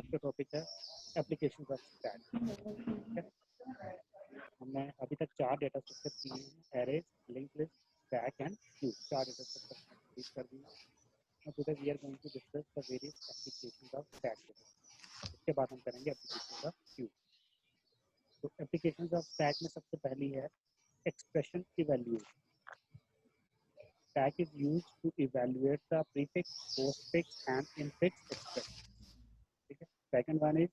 आज का टॉपिक है एप्लीकेशन ऑफ स्टैक। हमने अभी तक 4 डेटा स्ट्रक्चर किए हैं, arrays, linked list, stack and Q. 4 data structure complete कर दिए। Now today we are going to discuss the various applications of stack database। इसके बाद हम करेंगे applications of queue। तो applications of stack में सबसे पहली है expression evaluation। Stack is used to evaluate the prefix, postfix and infix expression। ठीक है। Second one is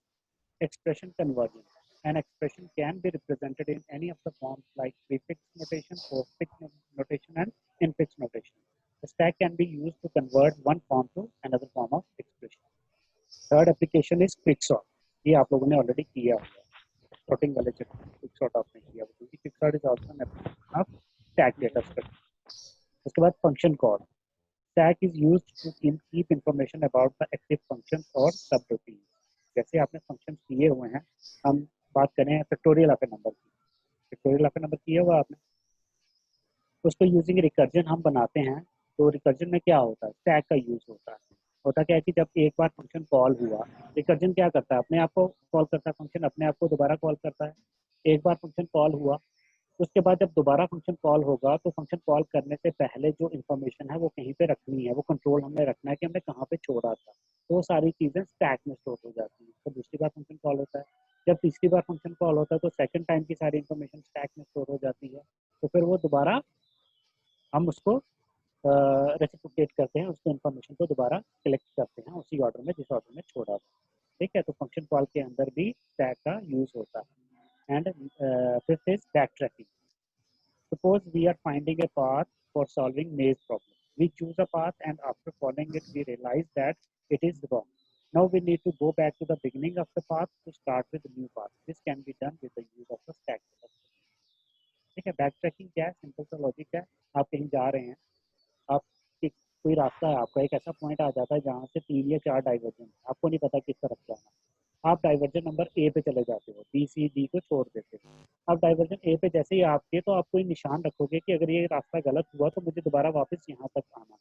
expression conversion। An expression can be represented in any of the forms like prefix notation, postfix notation and infix notation। The stack can be used to convert one form to another form of expression। Third application is quicksort। ये आप लोगों ने already किया हुआ है, sorting वाले chapter में quicksort आपने किया हुआ, क्योंकि quicksort is also an application of stack data structure। उसके बाद function call। Stack is used to keep information about the active functions or subroutines। जैसे आपने फंक्शन किए हुए हैं, हम बात करें फैक्टोरियल ऑफ ए नंबर की, फैक्टोरियल ऑफ ए नंबर किया हुआ आपने, उसको यूजिंग रिकर्जन हम बनाते हैं। तो रिकर्जन में क्या होता है, स्टैक का यूज होता क्या है कि जब एक बार फंक्शन कॉल हुआ, रिकर्जन क्या करता है, अपने आप को कॉल करता है, फंक्शन अपने आप को दोबारा कॉल करता है। एक बार फंक्शन कॉल हुआ, उसके बाद जब दोबारा फंक्शन कॉल होगा तो फंक्शन कॉल करने से पहले जो इन्फॉर्मेशन है वो कहीं पे रखनी है, वो कंट्रोल हमने रखना है कि हमने कहाँ पे छोड़ा था। तो वो सारी चीज़ें स्टैक में स्टोर हो जाती हैं। तो दूसरी बार फंक्शन कॉल होता है, जब तीसरी बार फंक्शन कॉल होता है तो सेकंड टाइम की सारी इन्फॉर्मेशन स्टैक में स्टोर हो जाती है। तो फिर वो दोबारा हम उसको रेसिप्रोकेट करते हैं, उसको इन्फॉर्मेशन को दोबारा कलेक्ट करते हैं उसी ऑर्डर में जिस ऑर्डर में छोड़ा था। ठीक है। तो फंक्शन कॉल के अंदर भी स्टैक का यूज होता है। And fifth is back tracking. Suppose we are finding a path for solving maze problem. We choose a path and after following it, we realize that it is wrong. Now we need to go back to the beginning of the path to start with a new path. This can be done with the use of the stack method। ठीक है। Back tracking क्या है, simple सा logic है। आप कहीं जा रहे हैं, आप कोई रास्ता है, आपका एक ऐसा पॉइंट आ जाता है जहाँ से 3 या 4 डाइवर्जन, आपको नहीं पता किस तरफ जाना। आप डाइवर्जन नंबर ए पे चले जाते हो, बी सी डी को छोड़ देते हो। आप डाइवर्जन ए पे जैसे ही आपके, तो आप कोई निशान रखोगे कि अगर ये रास्ता गलत हुआ तो मुझे दोबारा वापस यहाँ तक आना।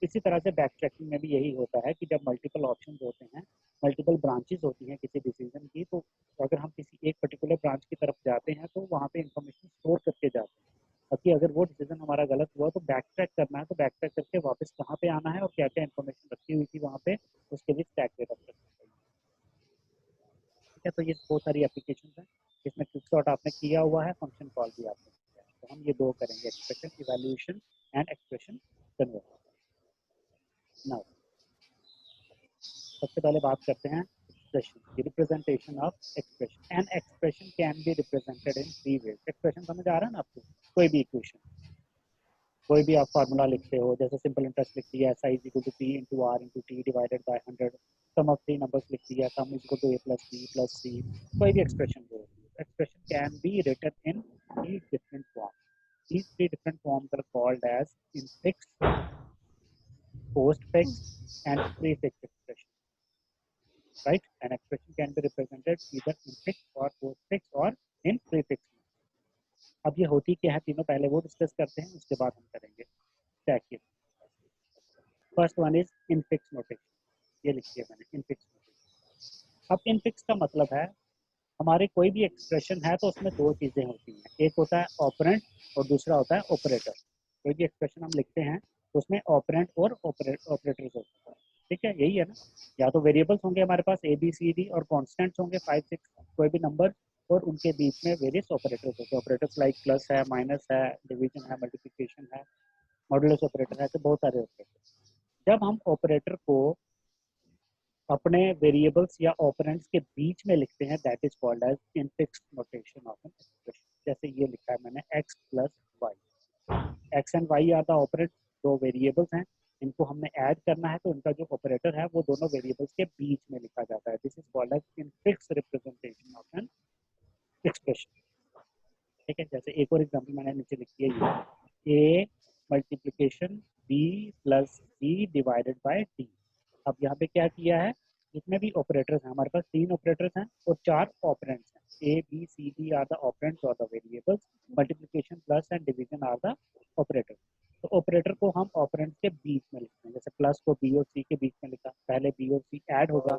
इसी तरह से बैक ट्रैकिंग में भी यही होता है कि जब मल्टीपल ऑप्शंस होते हैं, मल्टीपल ब्रांचेस होती हैं किसी डिसीजन की, तो अगर हम किसी एक पर्टिकुलर ब्रांच की तरफ जाते हैं तो वहाँ पे इंफॉर्मेशन स्टोर करके जाते हैं, ताकि अगर वो डिसीजन हमारा गलत हुआ तो बैक ट्रैक करना है, तो बैक ट्रैक करके वापस कहाँ पे आना है और क्या क्या इन्फॉर्मेशन रखी हुई थी वहाँ पे, उसके लिए स्टैक डेटा स्ट्रक्चर चाहिए। ठीक है। तो ये बहुत सारी एप्लीकेशन है, इसमें क्विकसॉर्ट आपने किया हुआ है, फंक्शन कॉल भी आपने किया है। तो हम ये दो करेंगे, expression evaluation and expression conversion. Now सबसे पहले बात करते हैं expression, representation of expression. An expression can be represented in 3 ways. Expression समझ आ रहा है ना आपको, कोई भी इक्वेशन, कोई भी आप फार्मूला लिखते हो, जैसे सिंपल इंटरेस्ट लिख दिया, S I is equal to P into R into T divided by 100, sum of 3 numbers लिख दिया, sum is equal to A plus B plus C. कोई भी एक्सप्रेशन जो expression can be written in 3 different forms. These 3 different forms are called as infix, postfix and prefix expression। Right? An expression can be represented either infix or postfix or in prefix। अब ये होती क्या है तीनों, पहले वो discuss करते हैं, उसके बाद हम करेंगे स्टैक की। First one is infix notation, ये लिखी है मैंने, इनफिक्स नोटेशन। अब इनफिक्स का मतलब है हमारे कोई भी एक्सप्रेशन है तो उसमें 2 चीज़ें होती हैं, एक होता है ऑपरेंट और दूसरा होता है ऑपरेटर। कोई भी एक्सप्रेशन हम लिखते हैं तो उसमें ऑपरेंट और ऑपरेटर्स होते हैं। ठीक है, यही है ना। या तो वेरिएबल्स होंगे हमारे पास ए बी सी डी और कॉन्स्टेंट्स होंगे 5 6 कोई भी नंबर, और उनके बीच में वेरियस ऑपरेटर्स होते हैं। ऑपरेटर्स लाइक प्लस है, माइनस है, डिवीजन है, मल्टीप्लिकेशन है, मॉडुलस ऑपरेटर है, तो बहुत सारे ऑपरेटर। जब हम ऑपरेटर को अपने वेरिएबल्स या ऑपरेंड्स के बीच में लिखते हैं, that is called as infix notation of an expression. जैसे ये लिखा है मैंने, x plus y. X and y are the operate, 2 variables हैं, इनको हमने ऐड करना है, तो इनका जो ऑपरेटर है वो दोनों वेरिएबल्स के बीच में लिखा जाता है। This is called as infix representation of an expression. ठीक है। जैसे एक और एग्जांपल मैंने नीचे लिखी है, ये a multiplication b plus C divided by d। अब यहाँ पे क्या किया है, जितने भी ऑपरेटर्स हैं, हमारे पास 3 ऑपरेटर्स हैं और 4 ऑपरेंड्स हैं। A B C D are the operands और the variables, multiplication plus and division are the operators. तो ऑपरेटर को हम ऑपरेंड्स के बीच में लिखते हैं, जैसे प्लस को बी और सी के बीच में लिखा, पहले बी और सी ऐड होगा,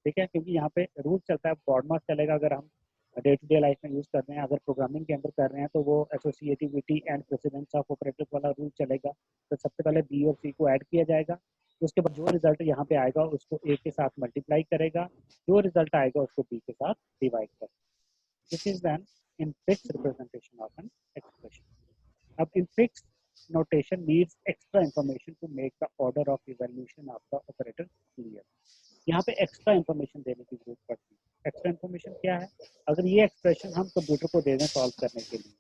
ठीक है, क्योंकि यहाँ पे रूल चलता है, बॉड मास चलेगा अगर हम डे टू डे लाइफ में यूज कर रहे हैं, अगर प्रोग्रामिंग के अंदर कर रहे हैं तो वो associativity and precedence of operators वाला रूल चलेगा। तो सबसे पहले बी और सी को ऐड किया जाएगा, उसके बाद जो रिजल्ट यहाँ पे आएगा उसको ए के साथ मल्टीप्लाई करेगा, जो रिजल्ट आएगा उसको बी के साथ डिवाइड करेगा। This is an infix representation of an expression. अब infix notation needs extra information to make the order of evaluation of the operator clear। यहाँ पे एक्स्ट्रा इन्फॉर्मेशन देने की जरूरत पड़ती है। एक्स्ट्रा इन्फॉर्मेशन क्या है? अगर ये एक्सप्रेशन हम कंप्यूटर को दे दें सॉल्व करने के लिए,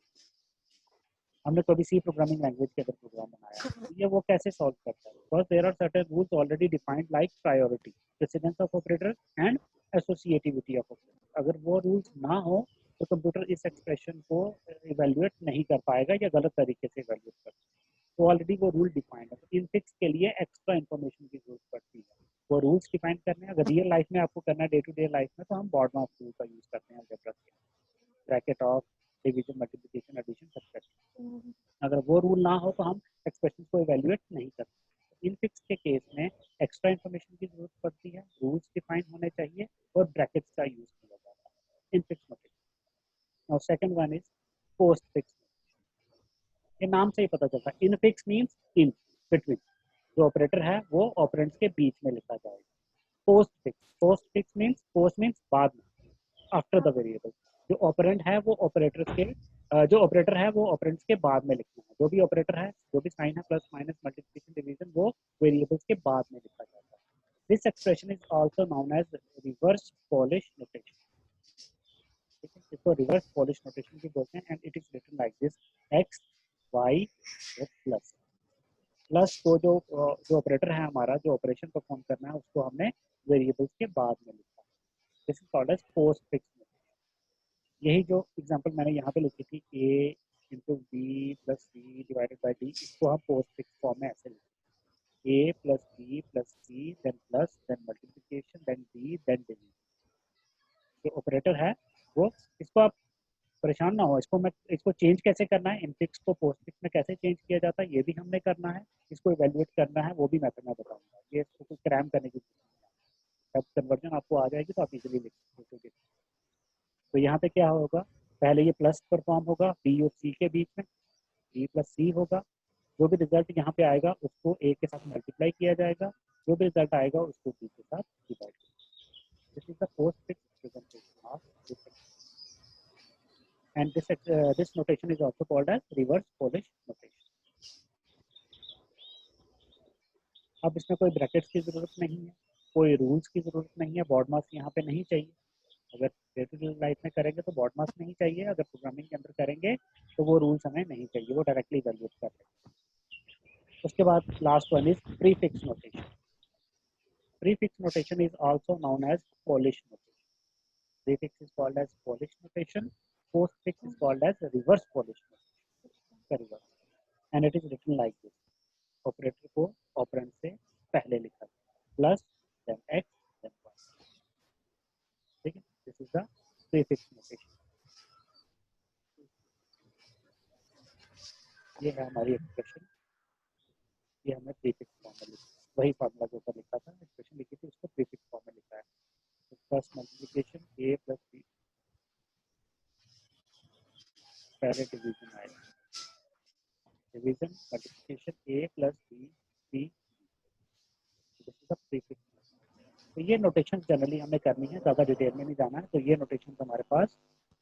हमने कभी सी प्रोग्रामिंग लैंग्वेज के अंदर प्रोग्राम बनाया तो ये वो कैसे सॉल्व करता है? Because there are certain rules already defined like priority, precedence of operator and associativity of operator. अगर वो रूल्स ना हो तो कंप्यूटर इस एक्सप्रेशन को इवेल्युएट नहीं कर पाएगा या गलत तरीके से इवेल्युएट कर पाएगा। तो ऑलरेडी वो रूल डिफाइंड है। तो इनफिक्स के लिए एक्स्ट्रा इन्फॉर्मेशन की जरूरत पड़ती है, वो रूल्स डिफाइन करने हैं। अगर रियल लाइफ में आपको करना है डे टू डे लाइफ में, तो हम बॉड मास रूल का यूज करते हैं अलजेब्रा के, bracket of, division, multiplication, addition, subtraction. अगर वो रूल ना हो तो हम एक्सप्रेशन को इवेल्युएट नहीं करते। इनफिक्स के केस में एक्स्ट्रा इन्फॉर्मेशन की जरूरत पड़ती है, रूल्स डिफाइन होने चाहिए और ब्रैकेट्स का यूज किया जाता है इनफिक्स नोटेशन। और second one is post fix. ये नाम से ही पता चलता है, इनफिक्स मींस इन, बिटवीन। जो ऑपरेटर है वो ऑपरेंड्स के बीच में लिखा जाएगा। Post fix means, post means बाद में, आफ्टर द वेरिएबल। जो ऑपरेंड है वो ऑपरेटर्स के जो ऑपरेटर है वो ऑपरेंड्स के बाद में लिखना है। जो भी ऑपरेटर है, जो भी साइन है, प्लस माइनस मल्टीप्लिकेशन डिवीजन, वो वेरिएबल्स के बाद में लिखा जाता है। This expression is also known as reverse Polish notation. ठीक है, इसको रिवर्स पॉलिश नोटेशन भी बोलते हैं। And it is written like this, x y plus. Plus को जो ऑपरेटर है हमारा, जो ऑपरेशन परफॉर्म करना है, उसको हमने वेरिएबल्स के बाद में लिखा। This is called as postfix. यही जो एग्जांपल मैंने यहाँ पे लिखी थी, a into B plus C divided by D, इसको हम पोस्ट फिक्स फॉर्म में ऐसे लिखते हैं, a plus B plus C then plus then multiplication then D then division. जो ऑपरेटर है वो, इसको आप परेशान ना हो, इसको चेंज कैसे करना है, इनफिक्स को पोस्ट फिक्स में कैसे चेंज किया जाता है, ये भी हमने करना है। इसको इवेल्युएट करना है, वो भी मेथड मैं बताऊंगा। ये इसको कुछ क्रैम करने की जरूरत नहीं है। जब कन्वर्जन आपको आ जाएगी तो आप इजीली लिख सकते हो। तो यहाँ पे क्या होगा, पहले ये प्लस परफॉर्म होगा बी और सी के बीच में, बी प्लस सी होगा। जो भी रिजल्ट यहाँ पे आएगा उसको ए के साथ मल्टीप्लाई किया जाएगा, जो भी रिजल्ट आएगा उसको बी के साथ डिवाइड किया। This is the post fix representation of this and this notation is also called as reverse Polish notation। अब इसमें कोई ब्रैकेट्स की जरूरत नहीं है, कोई रूल्स की जरूरत नहीं है, बॉड मास यहाँ पे नहीं चाहिए। अगर डे टू डे लाइफ में करेंगे तो बॉड मास नहीं चाहिए, अगर प्रोग्रामिंग के अंदर करेंगे तो वो रूल्स हमें नहीं चाहिए, वो डायरेक्टली इवैल्यूएट कर लेंगे। उसके बाद last one is prefix notation. Prefix notation is also known as Polish notation. Prefix is called as Polish notation, postfix is called as reverse Polish notation. And it is written like this, operator को operand से पहले लिखा plus then x then y. ठीक है, this is the prefix notation. ये है हमारी expression, ये हमने प्रीफिक्स फॉर्म में लिखा, वही फार्मूला जो ऊपर लिखा था, एक्सप्रेशन लिखी थी, उसको प्रीफिक्स फॉर्म में लिखा है। तो plus multiplication A plus B, पहले डिवीजन आएगा, division multiplication A plus B C, this is the prefix. तो ये नोटेशन जनरली हमें करनी है, ज़्यादा डिटेल में नहीं जाना है। तो ये नोटेशन हमारे पास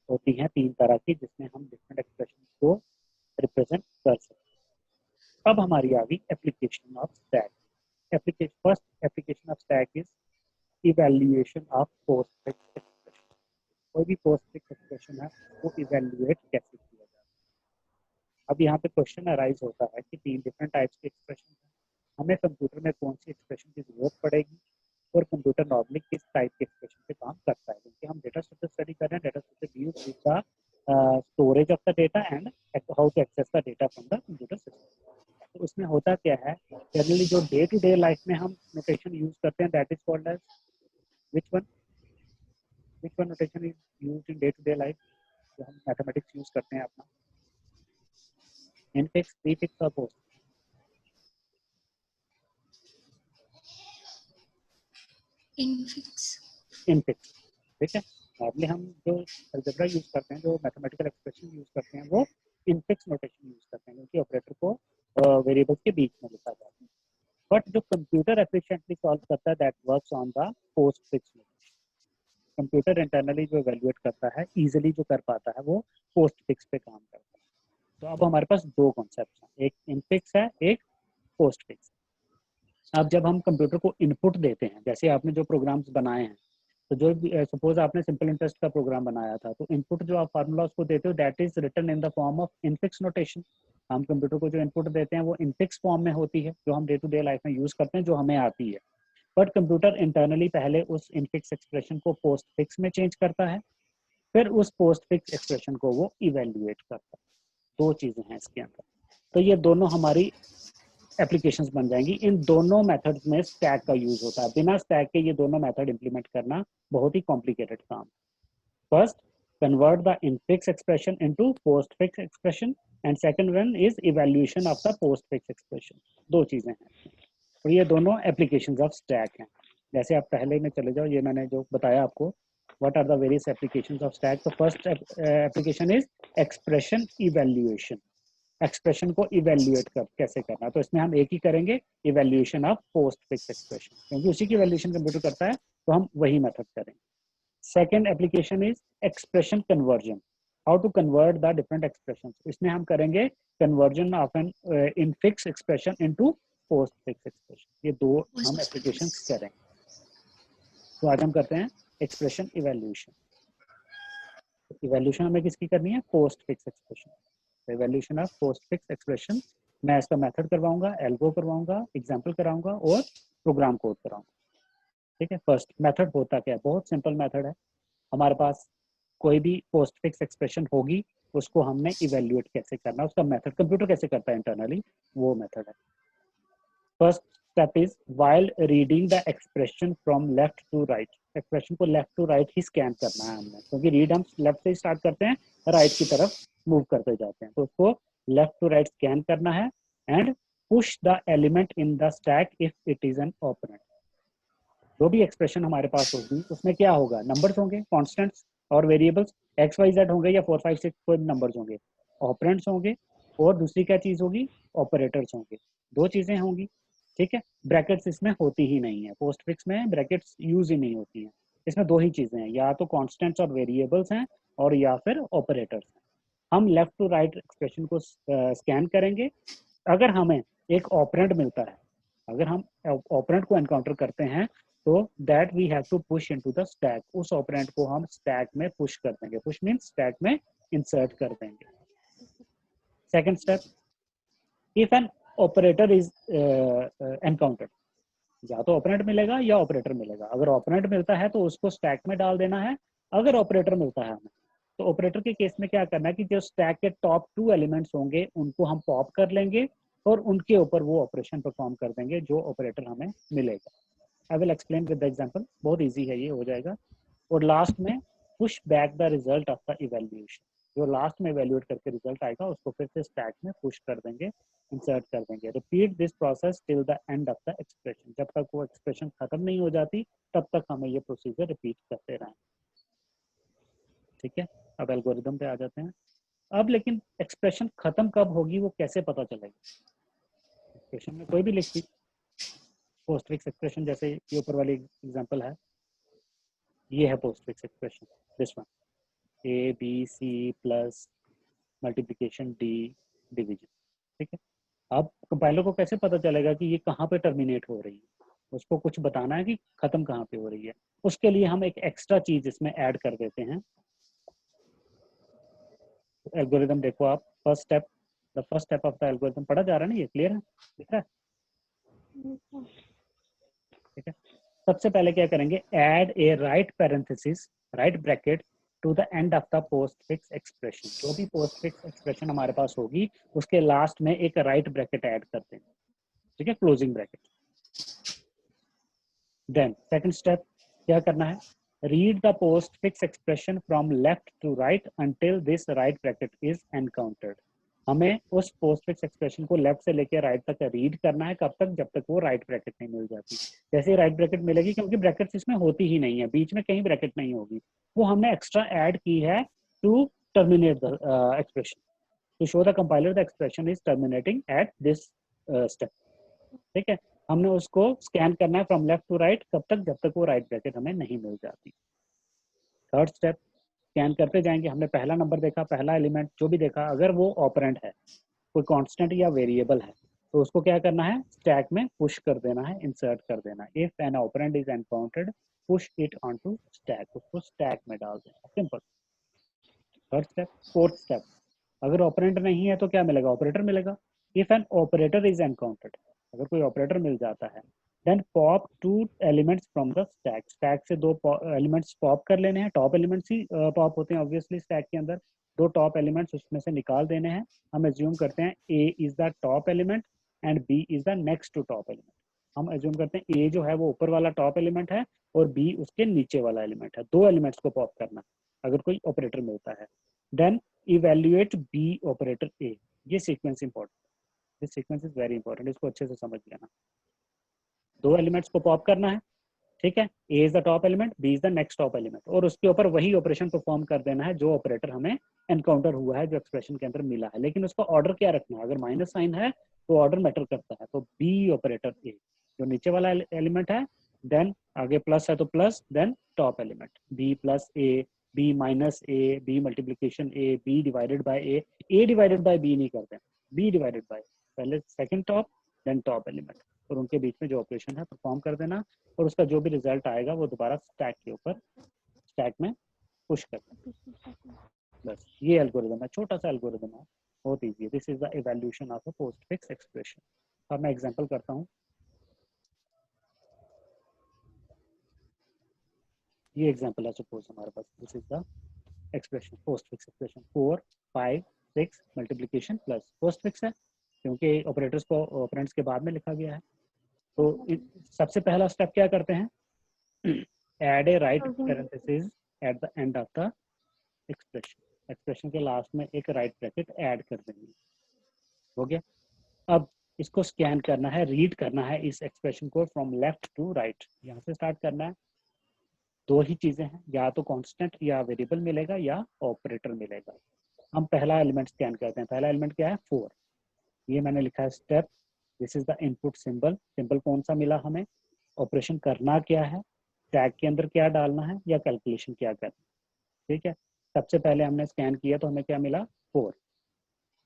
होती हैं तीन तरह की, जिसमें हम डिफरेंट एक्सप्रेशन को रिप्रेजेंट कर सकते हैं। अब हमारी आ गई application of stack. First application of stack is evaluation of postfix expression. कोई भी पोस्टफिक्स एक्सप्रेशन है वो इवैल्यूएट कैसे किया जाता है। अब यहाँ पे क्वेश्चन अराइज होता है कि तीन डिफरेंट टाइप्स के एक्सप्रेशन है, हमें कंप्यूटर में कौन सी एक्सप्रेशन की जरूरत पड़ेगी और कंप्यूटर नॉर्मली किस टाइप के एक्सप्रेशन पे काम करता है। क्योंकि हम डेटा स्ट्रक्चर स्टडी कर रहे हैं, data structure deals with the storage of the data and how to access the data from the computer system. तो उसमें होता क्या है, जनरली जो डे टू डे लाइफ में हम नोटेशन यूज करते हैं, that is called as which one notation is used in day to day life, जो हम मैथमेटिक्स यूज करते हैं अपना, इनफिक्स, प्रीफिक्स और पोस्ट। इनफिक्स। इनफिक्स, ठीक है। नॉर्मली हम जो अलजेब्रा यूज करते हैं, जो मैथमेटिकल एक्सप्रेशन यूज करते हैं, वो इनफिक्स नोटेशन यूज करते हैं, क्योंकि ऑपरेटर को वेरिएबल्स के बीच में लिखा जाता है। बट जो कंप्यूटर एफिशिएंटली सॉल्व करता है, that works on the post fix notation. Computer internally जो इवेल्युएट करता है, इजीली जो कर पाता है, वो पोस्ट फिक्स पे काम करता है। तो अब हमारे पास दो कॉन्सेप्ट हैं, एक इनफिक्स है, एक पोस्ट फिक्स। अब जब हम कंप्यूटर को इनपुट देते हैं, जैसे आपने जो प्रोग्राम्स बनाए हैं, तो जो सपोज आपने सिंपल इंटरेस्ट का प्रोग्राम बनाया था, तो इनपुट जो आप फार्मूला उसको देते हो, that is written in the form of infix notation. हम कंप्यूटर को जो इनपुट देते हैं वो इनफिक्स फॉर्म में होती है, जो हम डे टू डे लाइफ में यूज करते हैं, जो हमें आती है। बट कंप्यूटर इंटरनली पहले उस इनफिक्स एक्सप्रेशन को पोस्ट फिक्स में चेंज करता है, फिर उस पोस्ट फिक्स एक्सप्रेशन को वो इवेल्युएट करता है। दो चीजें हैं इसके अंदर। तो ये दोनों हमारी एप्लीकेशंस बन जाएंगी। इन दोनों मेथड्स में स्टैक का यूज होता है। बिना स्टैक के ये दोनों मेथड इंप्लीमेंट करना बहुत ही कॉम्प्लिकेटेड काम। First, convert the infix expression into postfix expression, and second one is evaluation of the postfix expression. दो चीजें हैं और ये दोनों applications of stack हैं। जैसे आप पहले में चले जाओ, ये मैंने जो बताया आपको, what are the various applications of stack। तो first application is expression evaluation। Expression को इवेल्युएट कर कैसे करना, तो इसमें हम एक ही करेंगे, evaluation of post fix expression, क्योंकि उसी की इवेल्युएशन कंप्यूटर करता है, तो हम वही मेथड करेंगे। Second application is expression conversion, how to convert the different expression. इसमें हम करेंगे conversion of an infix expression into postfix expression. ये दो हम एप्लीकेशन करेंगे। तो आज हम करते हैं एक्सप्रेशन इवेल्युएशन। इवेल्युएशन हमें किसकी करनी है? Postfix expression. Evaluation of post fix expression मैं इसका मेथड करवाऊंगा, एल्गो करवाऊंगा, एग्जांपल कराऊंगा और प्रोग्राम कोड कराऊंगा, ठीक है। फर्स्ट मेथड होता क्या है? बहुत सिंपल मेथड है। हमारे पास कोई भी पोस्ट फिक्स एक्सप्रेशन होगी, उसको हमने इवेल्युएट कैसे करना, उसका मेथड कंप्यूटर कैसे करता है इंटरनली, वो मेथड है। First step is while reading the expression from left to right. Expression को लेफ्ट टू राइट ही स्कैन करना है हमने, क्योंकि रीड हम लेफ्ट से स्टार्ट करते हैं, राइट की तरफ मूव करते जाते हैं, तो उसको लेफ्ट टू राइट स्कैन करना है and push the element in the stack if it is an operand. जो भी एक्सप्रेशन हमारे पास होगी उसमें क्या होगा? नंबर्स होंगे, कॉन्स्टेंट्स और वेरिएबल्स, एक्स वाई जेड होंगे या 4 5 6 कोई नंबर्स होंगे, ऑपरेंड्स होंगे, और दूसरी क्या चीज होगी? ऑपरेटर्स होंगे। दो चीजें होंगी, ठीक है। ब्रैकेट्स इसमें होती ही नहीं है, पोस्ट फिक्स में ब्रैकेट्स यूज ही नहीं होती हैं। इसमें दो ही चीजें हैं, या तो कॉन्स्टेंट्स और वेरिएबल्स हैं, और या फिर ऑपरेटर्स हैं। हम लेफ्ट टू राइट एक्सप्रेशन को स्कैन करेंगे। अगर हमें एक ऑपरेंड मिलता है, अगर हम ऑपरेंड को एनकाउंटर करते हैं, तो that we have to push into the stack. उस ऑपरेंड को हम स्टैक में पुश कर देंगे, पुश मींस स्टैक में इंसर्ट कर देंगे। Second step, if an operator is encountered, या तो ऑपरेंड मिलेगा या ऑपरेटर मिलेगा। अगर ऑपरेंड मिलता है तो उसको स्टैक में डाल देना है, अगर ऑपरेटर मिलता है हमें, तो ऑपरेटर के केस में क्या करना है कि जो स्टैक के टॉप 2 एलिमेंट्स होंगे उनको हम पॉप कर लेंगे और उनके ऊपर वो ऑपरेशन परफॉर्म कर देंगे जो ऑपरेटर हमें मिलेगा। I will explain with the example, बहुत इजी है, ये हो जाएगा। और लास्ट में push back the result of the evaluation, जो लास्ट में इवेल्युएट करके रिजल्ट आएगा उसको फिर से स्टैक में पुश कर देंगे, इंसर्ट कर देंगे। Repeat this process till the end of the expression. जब तक वो एक्सप्रेशन खत्म नहीं हो जाती तब तक हमें ये प्रोसीजर रिपीट करते रहें, ठीक है। अब एल्गोरिदम पे आ जाते हैं। अब लेकिन एक्सप्रेशन खत्म कब होगी वो कैसे पता चलेगा? एक्सप्रेशन में कोई भी लिखी पोस्ट फिक्स एक्सप्रेशन, जैसे ये ऊपर वाली एग्जांपल है, ये है postfix expression, this one, A B C plus multiplication D division, ठीक है। अब कंपाइलर को कैसे पता चलेगा कि ये कहाँ पे टर्मिनेट हो रही है? उसको कुछ बताना है कि खत्म कहाँ पे हो रही है। उसके लिए हम एक एक्स्ट्रा चीज इसमें ऐड कर देते हैं। एल्गोरिदम देखो आप, first step, the first step of the algorithm पढ़ा जा रहा है ना, ये क्लियर है, दिख रहा है, ठीक है। सबसे पहले क्या करेंगे? Add a right parenthesis, right bracket to the end of the postfix expression. जो भी पोस्ट फिक्स एक्सप्रेशन हमारे पास होगी उसके लास्ट में एक राइट ब्रैकेट ऐड करते हैं, ठीक है, closing bracket. Then second step क्या करना है? Read the postfix expression from left to right until this right bracket is encountered. हमें उस पोस्टफिक्स एक्सप्रेशन को लेफ्ट से लेकर राइट तक रीड करना है, कब तक, जब तक वो राइट ब्रैकेट नहीं मिल जाती। जैसे ही राइट ब्रैकेट मिलेगी, क्योंकि ब्रैकेट्स इसमें होती ही नहीं है, बीच में कहीं ब्रैकेट नहीं होगी, वो हमने एक्स्ट्रा ऐड की है to terminate the expression, to show the compiler the expression is terminating at this step. ठीक है, हमने उसको स्कैन करना है फ्रॉम लेफ्ट टू राइट, कब तक, जब तक वो राइट ब्रैकेट हमें नहीं मिल जाती। थर्ड स्टेप, स्कैन करते जाएंगे, हमने पहला नंबर देखा, पहला एलिमेंट जो भी देखा, अगर वो ऑपरेंट है, कोई कांस्टेंट या वेरिएबल है, तो उसको क्या करना है, स्टैक में पुश कर देना है, इंसर्ट कर देना है। If an operand is encountered, push it onto stack, उसको स्टैक में डाल देना, simple. Third step. Fourth step, अगर ऑपरेंड नहीं है तो क्या मिलेगा, ऑपरेटर मिलेगा। If an operator is encountered, अगर कोई ऑपरेटर मिल जाता है, then pop two elements from the stack, stack से दो एलिमेंट्स पॉप कर लेने हैं, टॉप एलिमेंट्स ही पॉप होते हैं ऑब्वियसली स्टैक के अंदर, दो टॉप एलिमेंट्स उसमें से निकाल देने हैं। हम एज्यूम करते हैं A is the top element and B is the next to top element. हम एज्यूम करते हैं ए जो है वो ऊपर वाला टॉप एलिमेंट है और बी उसके नीचे वाला एलिमेंट है, दो एलिमेंट्स को पॉप करना अगर कोई ऑपरेटर मिलता है। देन इवेल्युएट बी ऑपरेटर ए, ये sequence important, this sequence is very important, इसको अच्छे से समझ लेना। दो एलिमेंट्स को पॉप करना है, ठीक है, A is the top element, B is the next top element, और उसके ऊपर वही ऑपरेशन परफॉर्म कर देना है जो ऑपरेटर हमें एनकाउंटर हुआ है, जो एक्सप्रेशन के अंदर मिला है। लेकिन उसका ऑर्डर क्या रखना है, अगर माइनस साइन है तो ऑर्डर मैटर करता है, तो बी ऑपरेटर ए जो नीचे वाला एलिमेंट है, देन आगे प्लस है तो plus, then top element B plus A, B minus A, B multiplication A, B divided by A divided by B नहीं करते हैं, बी डिवाइडेड बाय, पहले second top then top element, और उनके बीच में जो ऑपरेशन है परफॉर्म कर देना, और उसका जो भी रिजल्ट आएगा वो दोबारा स्टैक के ऊपर, स्टैक में पुश कर देना। बस ये एल्गोरिदम है, छोटा सा एल्गोरिदम है, बहुत ईजी है। This is the evaluation of a postfix expression. अब मैं एग्जांपल करता हूँ, ये एग्जांपल है, सपोज हमारे पास this is the expression, postfix expression 4 5 6 multiplication plus, postfix है क्योंकि ऑपरेटर्स को ऑपरेंड्स के बाद में लिखा गया है। तो सबसे पहला स्टेप क्या करते हैं, add a right parenthesis at the end of the expression, expression के लास्ट में एक राइट ब्रैकेट ऐड कर देंगे, हो गया। अब इसको स्कैन करना है, रीड करना है इस एक्सप्रेशन को फ्रॉम लेफ्ट टू राइट, यहाँ से स्टार्ट करना है। दो ही चीजें हैं, या तो कांस्टेंट या वेरिएबल मिलेगा या ऑपरेटर मिलेगा। हम पहला एलिमेंट स्कैन करते हैं, पहला एलिमेंट क्या है 4, ये मैंने लिखा है step, this is the input symbol, symbol कौन सा मिला हमें, ऑपरेशन करना क्या है, टैग के अंदर क्या डालना है या कैलकुलेशन क्या करना है। ठीक है, सबसे पहले हमने स्कैन किया तो हमें क्या मिला 4,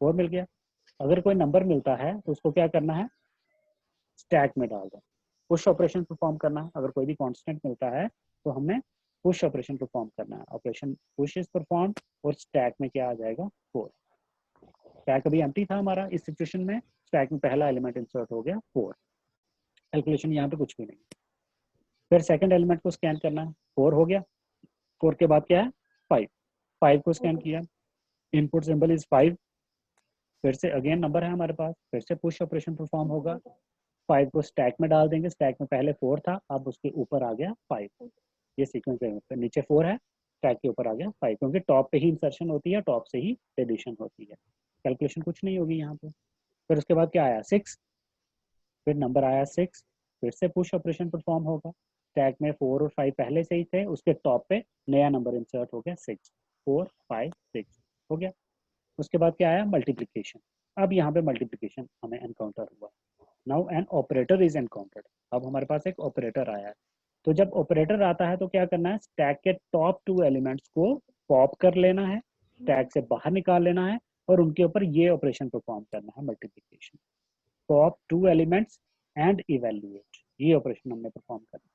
4 मिल गया। अगर कोई नंबर मिलता है तो उसको क्या करना है, स्टैक में डाल दो, पुश ऑपरेशन परफॉर्म करना है। अगर कोई भी कांस्टेंट मिलता है तो हमने पुश ऑपरेशन परफॉर्म करना है, ऑपरेशन पुश इज परफॉर्म और स्टैक में क्या आ जाएगा 4। स्टैक अभी एम्प्टी था हमारा, इस सिचुएशन में स्टैक में पहला एलिमेंट इंसर्ट हो गया 4, कैलकुलेशन यहाँ पे कुछ भी नहीं। फिर सेकंड एलिमेंट को स्कैन करना है, 4 हो गया, 4 के बाद क्या है 5, 5 को स्कैन किया, इनपुट सिंबल इज 5, फिर से अगेन नंबर है हमारे पास, फिर से पुश ऑपरेशन परफॉर्म होगा, 5 को स्टैक में डाल देंगे, स्टैक में पहले 4 था, अब उसके ऊपर आ गया 5, ये सीक्वेंस है, नीचे 4 है, स्टैक के ऊपर आ गया 5, क्योंकि टॉप पे ही इंसर्शन होती है, टॉप से ही एडिशन होती है, कैलकुलेशन कुछ नहीं होगी यहाँ पे। फिर उसके बाद क्या आया 6, फिर नंबर आया 6, फिर से पुश ऑपरेशन परफॉर्म होगा, स्टैक में 4 और 5 पहले से ही थे, उसके टॉप पे नया नंबर इंसर्ट हो गया 6, 4 5 6 हो गया। उसके बाद क्या आया मल्टीप्लिकेशन, अब यहाँ पे मल्टीप्लिकेशन हमें एनकाउंटर हुआ, now N operator is encountered, अब हमारे पास एक ऑपरेटर आया है। तो जब ऑपरेटर आता है तो क्या करना है, स्टैक के टॉप 2 एलिमेंट्स को पॉप कर लेना है, स्टैक से बाहर निकाल लेना है और उनके ऊपर ये ऑपरेशन परफॉर्म करना है, multiplication, pop 2 elements and evaluate, ये ऑपरेशन हमने परफॉर्म करना।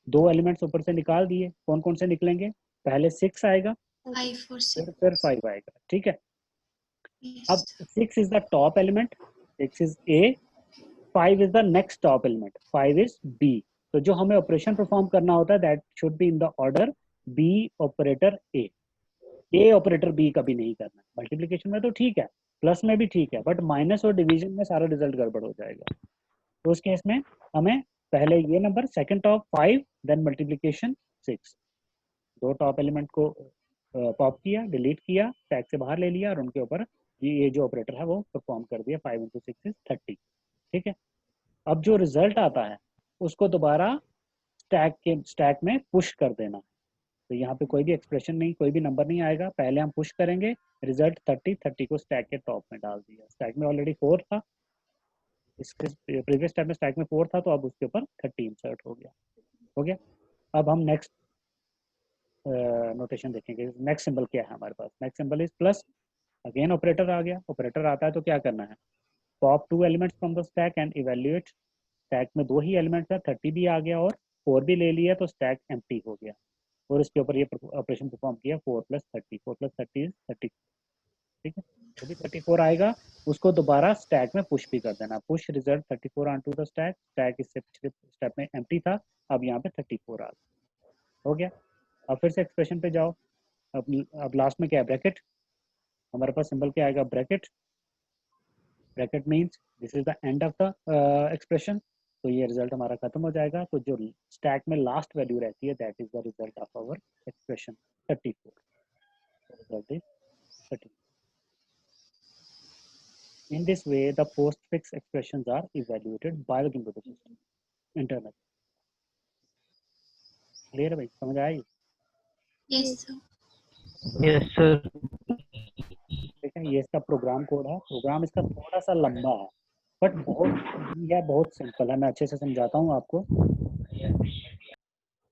दो एलिमेंट्स ऊपर से निकाल दिए, कौन कौन से निकलेंगे, पहले 6 आएगा, 5 और 6 फिर 5 आएगा, ठीक है। अब 6 is the top element, 6 is A, 5 is the next top element, 5 is B. तो जो हमें ऑपरेशन परफॉर्म करना होता है that should be in the order B operator A operator B कभी नहीं करना। मल्टीप्लिकेशन में तो ठीक है, प्लस में भी ठीक है, बट माइनस और डिवीजन में सारा रिजल्ट गड़बड़ हो जाएगा। तो उस केस में हमें पहले ये number, second top 5, then multiplication 6, दो टॉप एलिमेंट को पॉप किया, डिलीट किया, टैग से बाहर ले लिया और उनके ऊपर ये जो ऑपरेटर है वो परफॉर्म कर दिया, 5 × 6 = 30। ठीक है, अब जो रिजल्ट आता है उसको दोबारा स्टैक में पुश कर देना। तो यहाँ पे कोई भी एक्सप्रेशन नहीं, कोई भी नंबर नहीं आएगा, पहले हम पुश करेंगे, रिजल्ट 30 को स्टैक के टॉप में डाल दिया। स्टैक में ऑलरेडी 4 था, इसके प्रीवियस स्टैक में स्टैक में 4 था, तो अब उसके ऊपर 30 इंसर्ट हो गया। हो गया। अब हम नेक्स्ट नोटेशन देखेंगे। नेक्स्ट सिंबल क्या है हमारे पास? Next symbol is plus. Again operator आ गया। ऑपरेटर आता है तो क्या करना है? Pop 2 elements from the stack and evaluate. Stack में 2 ही एलिमेंट्स है, 30 भी आ गया और 4 भी ले लिया, तो स्टैक एम्प्टी हो गया और इसके ऊपर ये ऑपरेशन परफॉर्म किया, 4 + 30। 4 + 30 = 30। ठीक है, जो भी 34 आएगा उसको दोबारा स्टैक में पुश भी कर देना। Push result 34 on the stack. Stack इससे पिछले स्टेप में एम्प्टी था, अब यहाँ पे 34 आ गया। हो गया। अब फिर से एक्सप्रेशन पे जाओ। अब लास्ट में क्या है? ब्रैकेट। हमारे पास सिंबल क्या आएगा? Bracket. Bracket means this is the end of the expression. तो ये रिजल्ट हमारा खत्म हो जाएगा। तो जो स्टैक में लास्ट वैल्यू रहती है, that is the result of our expression 34। Result is 34। In this way, the postfix expressions are evaluated by the computer system internal. Clear है भाई? समझ आई? Yes sir. Yes sir. ठीक है, ये इसका प्रोग्राम कोड है। प्रोग्राम इसका थोड़ा सा लंबा है बट बहुत सिंपल है। मैं अच्छे से समझाता हूँ आपको।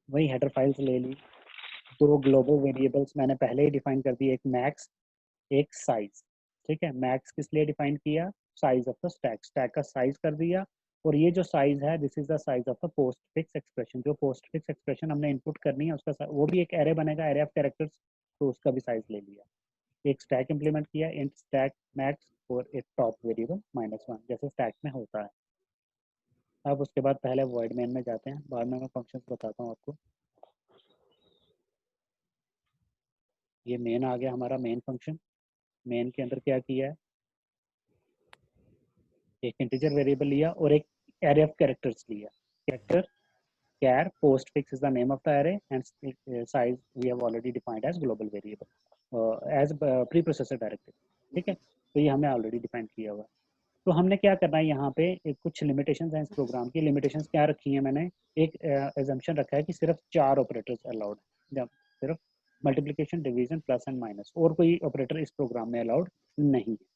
वही हेडर फाइल्स ले ली, 2 ग्लोबल वेरिएबल्स मैंने पहले ही डिफाइन कर दी, एक मैक्स एक साइज। ठीक है, मैक्स किस लिए डिफाइन किया? Size of the stack. Stack का साइज कर दिया, और ये जो साइज है, this is the size of the postfix expression. जो पोस्ट फिक्स एक्सप्रेशन हमने इनपुट करनी है उसका वो भी एक एरे बनेगा, एरे ऑफ कैरेक्टर्स, तो उसका भी साइज ले लिया। एक स्टैक इंप्लीमेंट किया, इंट स्टैक मैक्स, और एक टॉप वेरिएबल -1, जैसे स्टैक में होता है। अब उसके बाद पहले वॉइड मेन में जाते हैं, बाद में मैं फंक्शंस बताता हूँ आपको। ये मेन आ गया हमारा, मेन फंक्शन। मेन के अंदर क्या किया है? एक इंटीजर वेरिएबल लिया और एक एरे ऑफ कैरेक्टर्स लिया। Character char postfix is the name of the array and size we have already defined as global variable as preprocessor directive. ठीक है, तो ये हमने ऑलरेडी डिफाइन किया हुआ है। तो हमने क्या करना है यहाँ पे? कुछ लिमिटेशंस हैं इस प्रोग्राम की। लिमिटेशंस क्या रखी है मैंने? एक एजम्पशन रखा है कि सिर्फ 4 ऑपरेटर्स अलाउड, जब सिर्फ multiplication, division, plus and minus, और कोई ऑपरेटर इस प्रोग्राम में अलाउड नहीं है।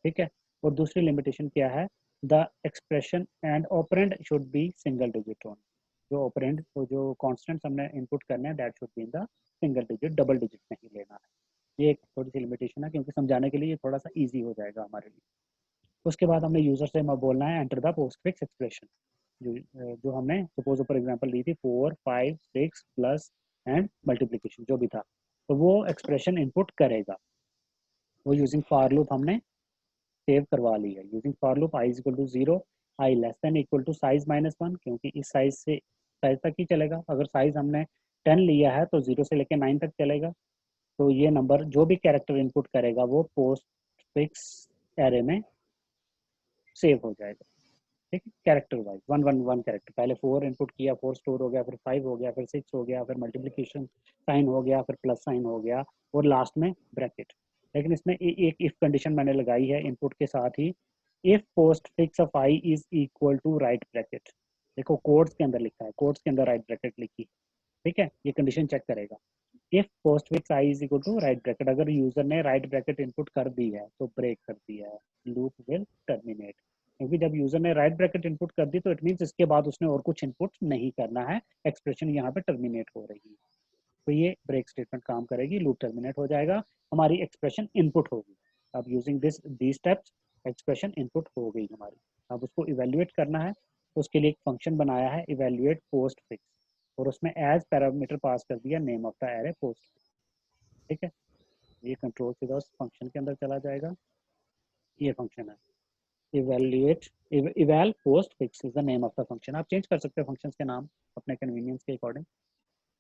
ठीक है, और दूसरी लिमिटेशन क्या है? The expression and operand should be single digit only. जो ऑपरेंड, तो जो कॉन्स्टेंट्स हमने इनपुट करने हैं, that should be in the single digit, double digit नहीं लेना है। ये एक थोड़ी सी लिमिटेशन है, क्योंकि समझाने के लिए ये थोड़ा सा इजी हो जाएगा हमारे लिए। उसके बाद हमने यूजर से बोलना है एंटर द पोस्टफिक्स एक्सप्रेशन। जो हमने सपोज फॉर एग्जांपल ली थी, 4, 5, 6 प्लस एंड मल्टीप्लिकेशन जो भी था, तो वो एक्सप्रेशन इनपुट करेगा। वो यूजिंग फॉर लूप हमने सेव करवा ली है। Using for loop i = 0, i <= size -1, क्योंकि इस साइज से साइज तक ही चलेगा। अगर साइज हमने 10 लिया है तो 0 से लेकर 9 तक चलेगा। तो ये नंबर जो भी कैरेक्टर इनपुट करेगा वो पोस्ट फिक्स एरे में सेव हो जाएगा। ठीक है, कैरेक्टर वाइज 1 1 1 कैरेक्टर। पहले 4 इनपुट किया, 4 स्टोर हो गया, फिर 5 हो गया, फिर 6 हो गया, फिर मल्टीप्लिकेशन साइन हो गया, फिर प्लस साइन हो गया, और लास्ट में ब्रैकेट। लेकिन इसमें एक इफ कंडीशन मैंने लगाई है इनपुट के साथ ही, if postfix of i is equal to right bracket. देखो कोड्स के अंदर लिखा है, कोड्स के अंदर राइट ब्रैकेट लिखी। ठीक है, ये कंडीशन चेक करेगा। If postfix i is equal to right bracket, अगर यूजर ने राइट ब्रैकेट इनपुट कर दी है तो ब्रेक कर दिया है, लूप विल टर्मिनेट। क्योंकि जब यूजर ने राइट ब्रैकेट इनपुट कर दी तो इट मीन्स इसके बाद उसने और कुछ इनपुट नहीं करना है, एक्सप्रेशन यहाँ पे टर्मिनेट हो रही है। तो ये ब्रेक स्टेटमेंट काम करेगी, लूप टर्मिनेट हो जाएगा, हमारी एक्सप्रेशन इनपुट होगी। अब using the steps expression input हो गई हमारी। अब उसको इवेल्युएट करना है, तो उसके लिए एक फंक्शन बनाया है, इवेल्युएट पोस्ट फिक्स, और उसमें एज पैरामीटर पास कर दिया name of the array post. ठीक है, ये कंट्रोल सीधा उस फंक्शन के अंदर चला जाएगा। ये फंक्शन है evaluate, eval postfix is the name of the function. आप चेंज कर सकते हो फंक्शंस के नाम अपने कन्वीनियंस के अकॉर्डिंग।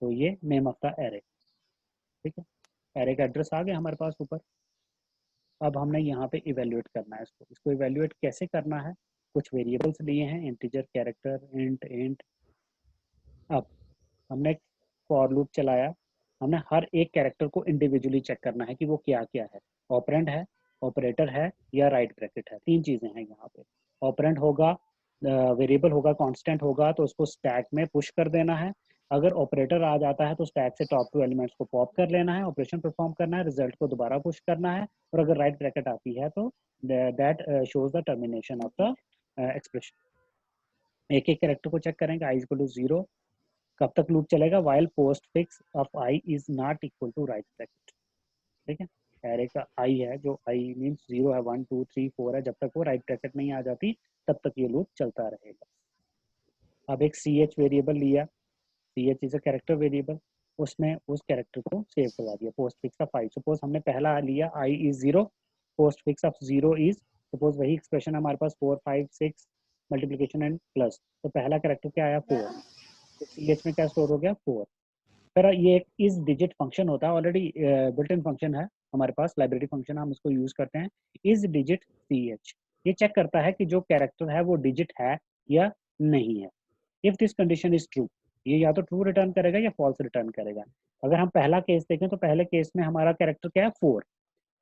तो ये नेम ऑफ द एरे। ठीक है, एरे का एड्रेस आ गया हमारे पास ऊपर। अब हमने यहाँ पे इवेल्युएट करना है इसको इवेल्युएट कैसे करना है? कुछ वेरिएबल्स लिए हैं, इंटीजर, कैरेक्टर, इंट। अब हमने फॉर लूप चलाया, हमने हर एक कैरेक्टर को इंडिविजुअली चेक करना है कि वो क्या क्या है। ऑपरेंड है, ऑपरेटर है या राइट ब्रैकेट है। तीन चीज़ें हैं यहाँ पे। ऑपरेंड होगा, वेरिएबल होगा, कांस्टेंट होगा, तो उसको स्टैक में पुश कर देना है। अगर ऑपरेटर आ जाता है तो स्टैक से टॉप 2 एलिमेंट्स को पॉप कर लेना है, ऑपरेशन परफॉर्म करना है, रिजल्ट को दोबारा पुश करना है, और अगर राइट ब्रैकेट आती है तो that shows the termination of the expression. एक एक कैरेक्टर को चेक करेंगे। i इक्वल टू 0 कब तक लूप चलेगा? While postfix of i is not equal to right bracket. ठीक है, एरे का i है, जो i मीन्स 0 है, 1 2 3 4 है, जब तक वो राइट ब्रैकेट नहीं आ जाती तब तक ये लूप चलता रहेगा। अब एक ch वेरिएबल लिया, ch is a character variable, उसमें उस कैरेक्टर को सेव करवा दिया, post fix of i। Suppose हमने पहला लिया i is 0, post fix of 0 is, suppose वही एक्सप्रेशन हमारे पास 4 5 6 मल्टीप्लीकेशन एंड प्लस, तो पहला कैरेक्टर क्या आया 4, तो ch में क्या स्टोर हो गया 4। फिर ये एक इस डिजिट फंक्शन होता है, ऑलरेडी बिल्ट इन फंक्शन है हमारे पास, लाइब्रेरी फंक्शन, हम इसको यूज करते हैं। इस डिजिट ch ये चेक करता है कि जो कैरेक्टर है वो डिजिट है या नहीं है। If this condition is true, ये या तो ट्रू रिटर्न करेगा या फॉल्स रिटर्न करेगा। अगर हम पहला केस देखें तो पहले केस में हमारा कैरेक्टर क्या है 4,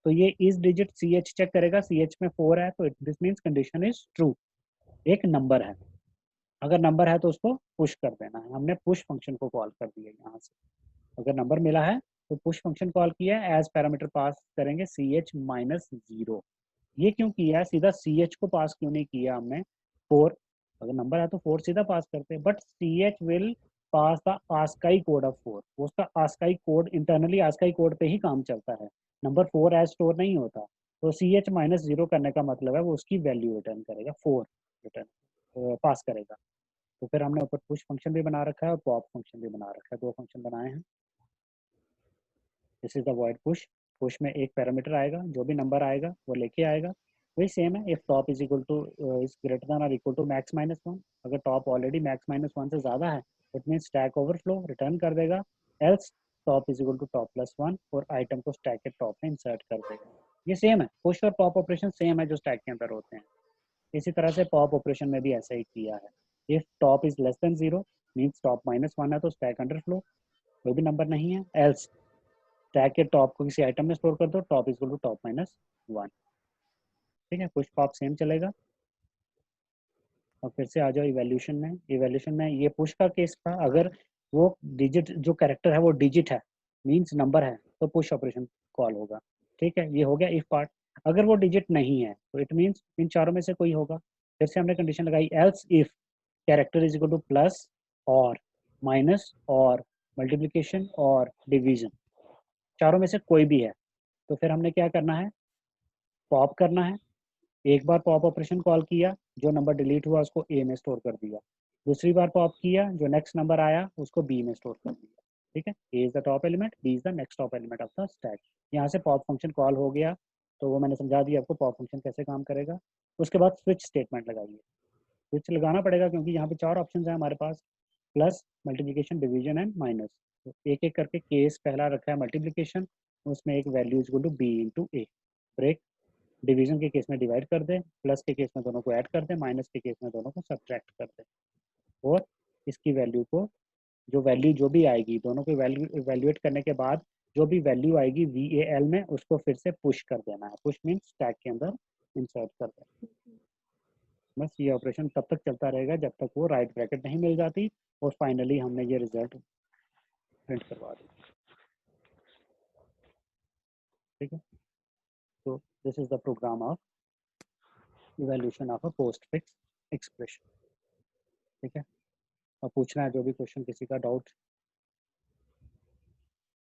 तो ये इस डिजिट ch चेक करेगा, ch में 4 है तो this means condition is true, एक नंबर है। अगर नंबर है तो उसको पुश कर देना है। हमने पुश फंक्शन को कॉल कर दिया यहाँ से, अगर नंबर मिला है तो पुश फंक्शन कॉल किया है, एज पैरामीटर पास करेंगे ch माइनस 0। ये क्यों किया है? सीधा ch को पास क्यों नहीं किया हमने 4? अगर नंबर है तो 4 सीधा पास करते हैं, but ch will pass the ASCII code of 4, उसका ASCII code, internally ASCII code पे ही काम चलता है, नंबर 4 एज स्टोर नहीं होता। तो ch माइनस 0 करने का मतलब है वो उसकी वैल्यू रिटर्न करेगा, 4 रिटर्न पास करेगा। तो फिर हमने ऊपर पुश फंक्शन भी बना रखा है और पॉप फंक्शन भी बना रखा है, दो फंक्शन बनाए हैं। This is the void push. Push में एक पैरामीटर आएगा, जो भी नंबर आएगा वो लेके आएगा, वही सेम है। If top is equal two is greater than और इक्वल टू मैक्स माइनस 1, अगर टॉप ऑलरेडी मैक्स माइनस 1 से ज़्यादा है it mean stack overflow return कर देगा। Else top is equal to top plus 1 और आइटम को स्टैक के टॉप में इंसर्ट कर देगा। ये सेम है, पुश और पॉप ऑपरेशन सेम है जो स्टैक के अंदर होते हैं। इसी तरह से पॉप ऑपरेशन में भी ऐसा ही किया है। If top is less than 0 means top minus 1 है तो स्टैक अंडरफ्लो, कोई भी नंबर नहीं है। एल्स स्टैक के टॉप को किसी आइटम में स्टोर कर दो, top equal to top minus 1। ठीक है, पुश पॉप सेम चलेगा। और फिर से आ जाओ इवैल्यूएशन में। इवैल्यूएशन में ये पुश का केस था, अगर वो डिजिट, जो कैरेक्टर है वो डिजिट है मीन्स नंबर है, तो पुश ऑपरेशन कॉल होगा। ठीक है, ये हो गया इफ पार्ट। अगर वो डिजिट नहीं है तो इट मीन्स इन चारों में से कोई होगा। फिर से हमने कंडीशन लगाई, else if character is equal two plus और माइनस और मल्टीप्लीकेशन और डिवीजन, चारों में से कोई भी है, तो फिर हमने क्या करना है, पॉप करना है। एक बार पॉप ऑपरेशन कॉल किया, जो नंबर डिलीट हुआ उसको ए में स्टोर कर दिया। दूसरी बार पॉप किया, जो नेक्स्ट नंबर आया उसको बी में स्टोर कर दिया। ठीक है, A is the top element, B is the next top element of the stack. यहाँ से पॉप फंक्शन कॉल हो गया, तो वो मैंने समझा दिया आपको पॉप फंक्शन कैसे काम करेगा। उसके बाद स्विच स्टेटमेंट लगाइए। स्विच लगाना पड़ेगा क्योंकि यहाँ पे चार ऑप्शन है हमारे पास, plus, multiplication, division and minus. तो एक एक करके केस पहला रखा है मल्टीप्लीकेशन, उसमें एक value is equal to B into A, break. Division के केस में डिवाइड कर दे, प्लस के केस में दोनों को ऐड कर दे, माइनस के केस में दोनों को सब्ट्रैक्ट कर दे। और इसकी वैल्यू को, जो वैल्यू जो भी आएगी, दोनों को वैल्यू इवैल्यूएट करने के बाद जो भी वैल्यू आएगी VAL में, उसको फिर से पुश कर देना है। पुश मीन्स स्टैक के अंदर इंसर्ट कर देना। बस ये ऑपरेशन तब तक चलता रहेगा जब तक वो राइट ब्रैकेट नहीं मिल जाती, और फाइनली हमने ये रिजल्ट प्रिंट करवा दिया। ठीक है, तो this is the program of evaluation of a postfix expression. ठीक है, और पूछना है जो भी क्वेश्चन, किसी का डाउट